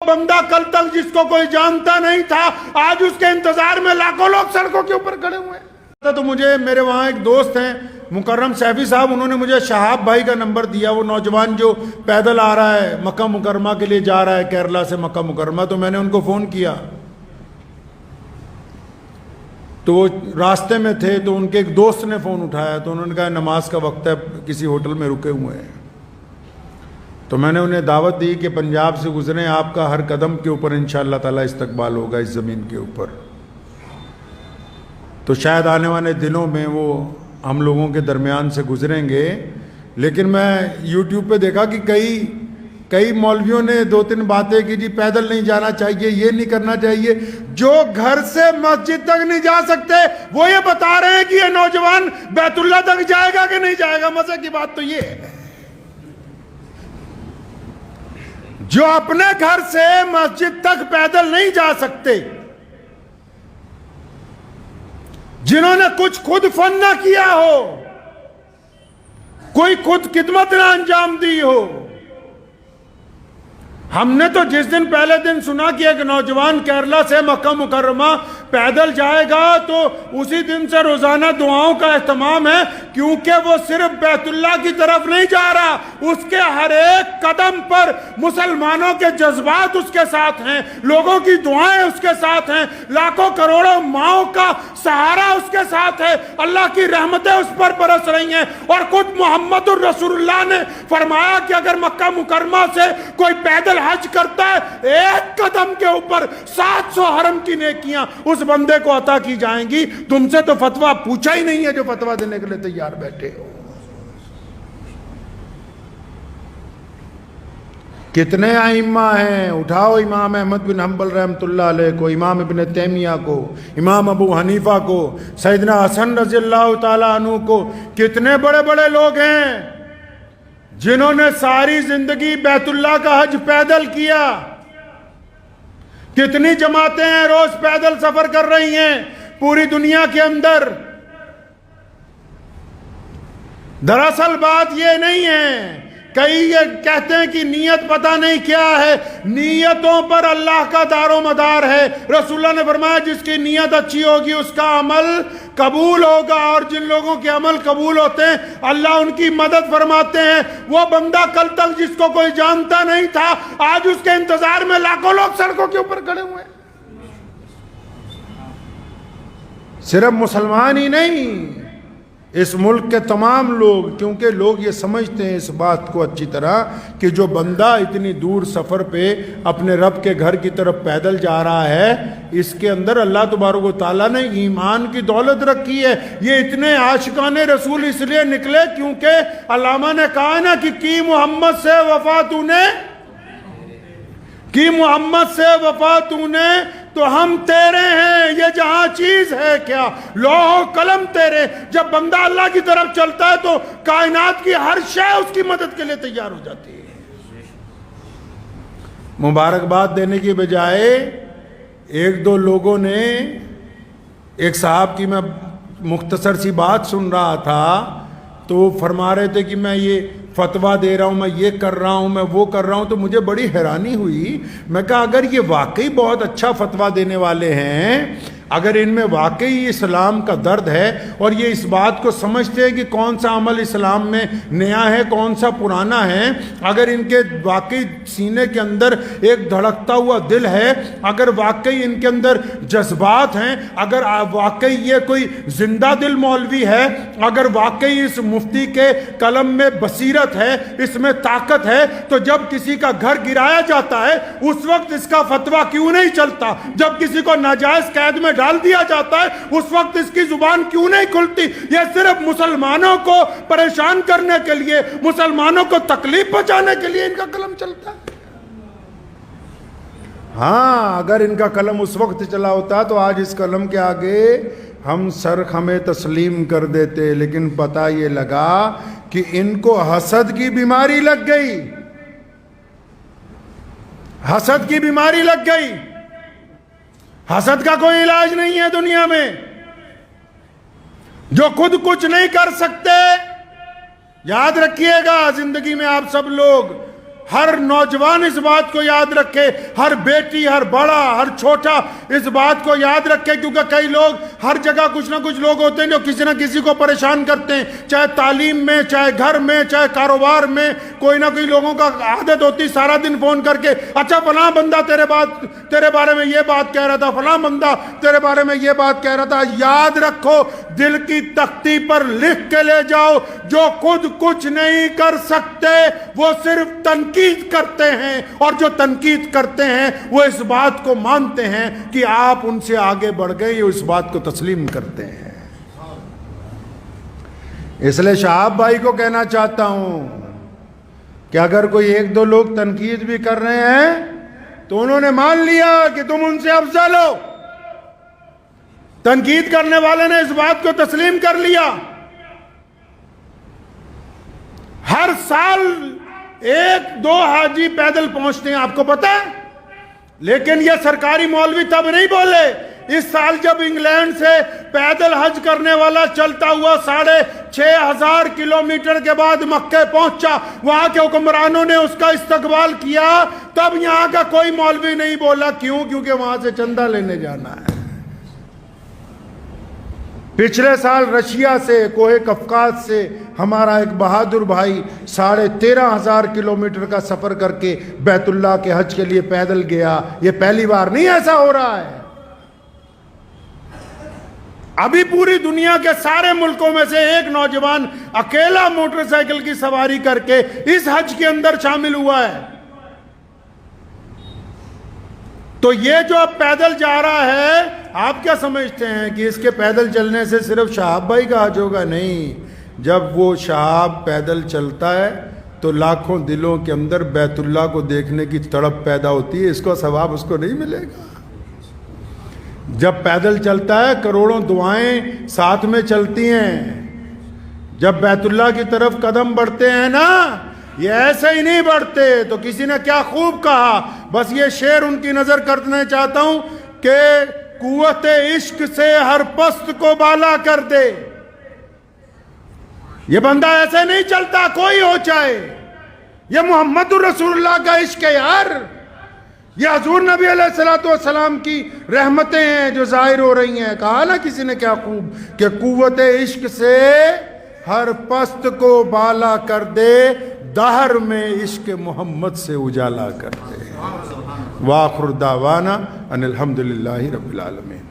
بندہ کل تک جس کو کوئی جانتا نہیں تھا آج اس کے انتظار میں لاکھوں لوگ سڑکوں کے اوپر کھڑے ہوئے ہیں۔ تو مجھے میرے وہاں ایک دوست ہیں مکرم سیفی صاحب، انہوں نے مجھے شہاب بھائی کا نمبر دیا، وہ نوجوان جو پیدل آ رہا ہے مکہ مکرمہ کے لیے جا رہا ہے کیرلا سے مکہ مکرمہ، تو میں نے ان کو فون کیا تو وہ راستے میں تھے، تو ان کے ایک دوست نے فون اٹھایا تو انہوں نے کہا نماز کا وقت ہے کسی ہوٹل میں رکے ہوئے ہیں، تو میں نے انہیں دعوت دی کہ پنجاب سے گزریں، آپ کا ہر قدم کے اوپر انشاءاللہ تعالی استقبال ہوگا اس زمین کے اوپر۔ تو شاید آنے والے دنوں میں وہ ہم لوگوں کے درمیان سے گزریں گے، لیکن میں یوٹیوب پہ دیکھا کہ کئی مولویوں نے 2-3 باتیں کی، جی پیدل نہیں جانا چاہیے، یہ نہیں کرنا چاہیے۔ جو گھر سے مسجد تک نہیں جا سکتے وہ یہ بتا رہے ہیں کہ یہ نوجوان بیت اللہ تک جائے گا کہ نہیں جائے گا۔ مزے کی بات تو یہ ہے، جو اپنے گھر سے مسجد تک پیدل نہیں جا سکتے، جنہوں نے کچھ خود فن نہ کیا ہو، کوئی خود خدمت نہ انجام دی ہو۔ ہم نے تو جس دن پہلے دن سنا کہ ایک نوجوان کیرلا سے مکہ مکرمہ پیدل جائے گا تو اسی دن سے روزانہ دعاؤں کا اہتمام ہے، کیونکہ وہ صرف بیت اللہ کی طرف نہیں جا رہا، اس کے ہر ایک قدم پر مسلمانوں کے جذبات اس کے ساتھ ہیں، لوگوں کی دعائیں اس کے ساتھ ہیں، لاکھوں کروڑوں ماؤں کا سہارا اس کے ساتھ ہے، اللہ کی رحمتیں اس پر برس رہی ہیں۔ اور خود محمد الرسول اللہ نے فرمایا کہ اگر مکہ مکرمہ سے کوئی پیدل حج کرتا ہے ایک قدم کے اوپر 700 حرم کی نیکیاں اس بندے کو عطا کی جائیں گی۔ تم سے تو فتویٰ پوچھا ہی نہیں ہے جو فتویٰ دینے کے لیے تیار بیٹھے ہو۔ کتنے ائمہ ہیں، اٹھاؤ امام احمد بن حنبل رحمۃ اللہ علیہ کو، امام ابن تیمیہ کو، امام ابو حنیفہ کو، سیدنا حسن رضی اللہ تعالیٰ عنہ کو، کتنے بڑے بڑے لوگ ہیں جنہوں نے ساری زندگی بیت اللہ کا حج پیدل کیا۔ کتنی جماعتیں ہیں روز پیدل سفر کر رہی ہیں پوری دنیا کے اندر۔ دراصل بات یہ نہیں ہے، کئی یہ کہتے ہیں کہ نیت پتہ نہیں کیا ہے، نیتوں پر اللہ کا دار و مدار ہے۔ رسول اللہ نے فرمایا جس کی نیت اچھی ہوگی اس کا عمل قبول ہوگا، اور جن لوگوں کے عمل قبول ہوتے ہیں اللہ ان کی مدد فرماتے ہیں۔ وہ بندہ کل تک جس کو کوئی جانتا نہیں تھا آج اس کے انتظار میں لاکھوں لوگ سڑکوں کے اوپر کھڑے ہوئے ہیں۔ صرف مسلمان ہی نہیں، اس ملک کے تمام لوگ، کیونکہ لوگ یہ سمجھتے ہیں اس بات کو اچھی طرح کہ جو بندہ اتنی دور سفر پہ اپنے رب کے گھر کی طرف پیدل جا رہا ہے اس کے اندر اللہ تبارک و تعالیٰ نے ایمان کی دولت رکھی ہے۔ یہ اتنے عاشقان رسول اس لیے نکلے کیونکہ علامہ نے کہا نا کہ کی محمد سے وفا تو نے، کی محمد سے وفا تو نے تو ہم تیرے ہیں، یہ جہاں چیز ہے کیا لوح و قلم تیرے۔ جب بندہ اللہ کی طرف چلتا ہے تو کائنات کی ہر شے اس کی مدد کے لیے تیار ہو جاتی ہے۔ مبارکباد دینے کی بجائے ایک دو لوگوں نے، ایک صاحب کی میں مختصر سی بات سن رہا تھا تو وہ فرما رہے تھے کہ میں یہ فتویٰ دے رہا ہوں، میں یہ کر رہا ہوں، میں وہ کر رہا ہوں، تو مجھے بڑی حیرانی ہوئی۔ میں کہا اگر یہ واقعی بہت اچھا فتویٰ دینے والے ہیں، اگر ان میں واقعی اسلام کا درد ہے اور یہ اس بات کو سمجھتے ہیں کہ کون سا عمل اسلام میں نیا ہے کون سا پرانا ہے، اگر ان کے واقعی سینے کے اندر ایک دھڑکتا ہوا دل ہے، اگر واقعی ان کے اندر جذبات ہیں، اگر واقعی یہ کوئی زندہ دل مولوی ہے، اگر واقعی اس مفتی کے قلم میں بصیرت ہے، اس میں طاقت ہے، تو جب کسی کا گھر گرایا جاتا ہے اس وقت اس کا فتویٰ کیوں نہیں چلتا؟ جب کسی کو ناجائز قید میں ڈال دیا جاتا ہے اس وقت اس کی زبان کیوں نہیں کھلتی؟ یہ صرف مسلمانوں کو پریشان کرنے کے لیے، مسلمانوں کو تکلیف پہنچانے کے لیے ان کا قلم چلتا ہے۔ ہاں اگر ان کا قلم اس وقت چلا ہوتا تو آج اس قلم کے آگے ہم سر خمیں تسلیم کر دیتے، لیکن پتہ یہ لگا کہ ان کو حسد کی بیماری لگ گئی، حسد کی بیماری لگ گئی۔ حسد کا کوئی علاج نہیں ہے دنیا میں۔ جو خود کچھ نہیں کر سکتے، یاد رکھیے گا زندگی میں آپ سب لوگ، ہر نوجوان اس بات کو یاد رکھے، ہر بیٹی، ہر بڑا، ہر چھوٹا اس بات کو یاد رکھے، کیونکہ کئی لوگ ہر جگہ کچھ نہ کچھ لوگ ہوتے ہیں جو کسی نہ کسی کو پریشان کرتے ہیں، چاہے تعلیم میں، چاہے گھر میں، چاہے کاروبار میں، کوئی نہ کوئی لوگوں کا عادت ہوتی سارا دن فون کر کے اچھا فلاں بندہ تیرے بارے میں یہ بات کہہ رہا تھا، فلاں بندہ تیرے بارے میں یہ بات کہہ رہا تھا۔ یاد رکھو، دل کی تختی پر لکھ کے لے جاؤ، جو خود کچھ نہیں کر سکتے وہ صرف تنقید کرتے ہیں، اور جو تنقید کرتے ہیں وہ اس بات کو مانتے ہیں کہ آپ ان سے آگے بڑھ گئے، یہ اس بات کو تسلیم کرتے ہیں۔ اس لیے شہاب بھائی کو کہنا چاہتا ہوں کہ اگر کوئی ایک دو لوگ تنقید بھی کر رہے ہیں تو انہوں نے مان لیا کہ تم ان سے افضل ہو۔ تنقید کرنے والے نے اس بات کو تسلیم کر لیا۔ ہر سال 1-2 حاجی پیدل پہنچتے ہیں، آپ کو پتا ہے، لیکن یہ سرکاری مولوی تب نہیں بولے۔ اس سال جب انگلینڈ سے پیدل حج کرنے والا چلتا ہوا 6,500 کلومیٹر کے بعد مکہ پہنچا، وہاں کے حکمرانوں نے اس کا استقبال کیا، تب یہاں کا کوئی مولوی نہیں بولا۔ کیوں؟ کیونکہ وہاں سے چندہ لینے جانا ہے۔ پچھلے سال رشیا سے، کوہ قفقاز سے ہمارا ایک بہادر بھائی 13,500 کلومیٹر کا سفر کر کے بیت اللہ کے حج کے لیے پیدل گیا۔ یہ پہلی بار نہیں ایسا ہو رہا ہے۔ ابھی پوری دنیا کے سارے ملکوں میں سے ایک نوجوان اکیلا موٹر سائیکل کی سواری کر کے اس حج کے اندر شامل ہوا ہے۔ تو یہ جو اب پیدل جا رہا ہے، آپ کیا سمجھتے ہیں کہ اس کے پیدل چلنے سے صرف شہاب بھائی کا حج ہوگا؟ نہیں، جب وہ شہاب پیدل چلتا ہے تو لاکھوں دلوں کے اندر بیت اللہ کو دیکھنے کی تڑپ پیدا ہوتی ہے، اس کو ثواب اس کو نہیں ملے گا؟ جب پیدل چلتا ہے کروڑوں دعائیں ساتھ میں چلتی ہیں۔ جب بیت اللہ کی طرف قدم بڑھتے ہیں نا، یہ ایسے ہی نہیں بڑھتے۔ تو کسی نے کیا خوب کہا، بس یہ شعر ان کی نظر کرنے چاہتا ہوں کہ قوت عشق سے ہر پست کو بالا کر دے۔ یہ بندہ ایسے نہیں چلتا، کوئی ہو چاہے۔ یہ محمد رسول اللہ کا عشق ہے یار۔ یہ حضور نبی علیہ السلام کی رحمتیں ہیں جو ظاہر ہو رہی ہیں۔ کہا نا کسی نے کیا خوب کہ قوت عشق سے ہر پست کو بالا کر دے، دہر میں عشق محمد سے اجالا کر دے۔ وآخر دعوانا ان الحمدللہ رب العالمین۔